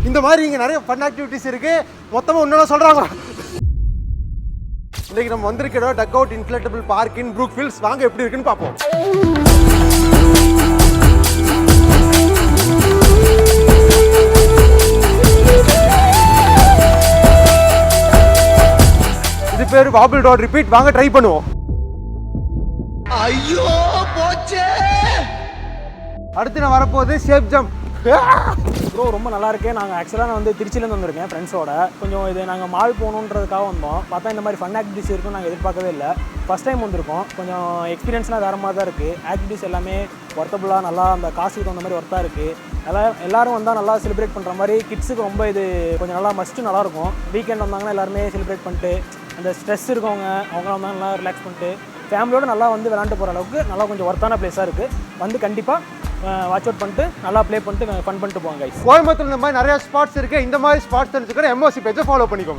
இந்த மாதிரி இங்கே நிறைய ஃபன் ஆக்டிவிட்டிஸ் இருக்குது. மொத்தமாக இன்னொன்று சொல்கிறாங்க. இன்றைக்கி நம்ம வந்திருக்கிற duck out inflatable park in Brookfields. வாங்க எப்படி இருக்குன்னு பார்ப்போம். இது பேர் வாபிள் டாட் ரிப்பீட். வாங்க ட்ரை பண்ணுவோம். ஐயோ போச்சே. அடுத்து நான் வரப்போகுது ஷேப் ஜம்ப். ப்ரோ ரொம்ப நல்லா இருக்கு. நாங்கள் ஆக்சுவலாக நான் வந்து திருச்சியிலேருந்து வந்திருக்கேன் ஃப்ரெண்ட்ஸோட. கொஞ்சம் இது நாங்கள் மால் போகணுன்றதுக்காக வந்தோம். பார்த்தா இந்த மாதிரி ஃபன் ஆக்டிவிட்டிஸ் இருக்குன்னு நாங்கள் எதிர்பார்க்கவே இல்லை. ஃபஸ்ட் டைம் வந்திருக்கோம். கொஞ்சம் எக்ஸ்பீரியன்ஸ்லாம் வேறு மாதிரி தான் இருக்குது. ஆக்டிவிட்டிஸ் எல்லாமே ஒர்த்தபுளாக நல்லா அந்த காசுக்கு தகுந்த மாதிரி ஒர்த்தாக இருக்குது. எல்லோரும் வந்தால் நல்லா செலிப்ரேட் பண்ணுற மாதிரி. கிட்ஸுக்கு ரொம்ப இது கொஞ்சம் நல்லா மஸ்ட்டு நல்லாயிருக்கும். வீக்கெண்ட் வந்தாங்கன்னா எல்லாருமே செலிப்ரேட் பண்ணிட்டு அந்த ஸ்ட்ரெஸ் இருக்கவங்க அவங்களாம் வந்தால் நல்லா ரிலாக்ஸ் பண்ணிட்டு ஃபேமிலியோடு நல்லா வந்து விளாண்டு போகிற அளவுக்கு நல்லா கொஞ்சம் ஒர்த்தான பிளேஸாக இருக்குது. வந்து கண்டிப்பாக வாட்ச் அவுட் பண்ணிட்டு நல்லா ப்ளே பண்ணிட்டு ஃபன் பண்ணிட்டு போவாங்க. கோயம்புத்தூர் இந்த மாதிரி நிறைய ஸ்பாட்ஸ் இருக்குது. இந்த மாதிரி ஸ்பாட்ஸ் தெரிஞ்சுக்கிற எம்ஓசி பேஜை ஃபாலோ பண்ணிக்கோங்க.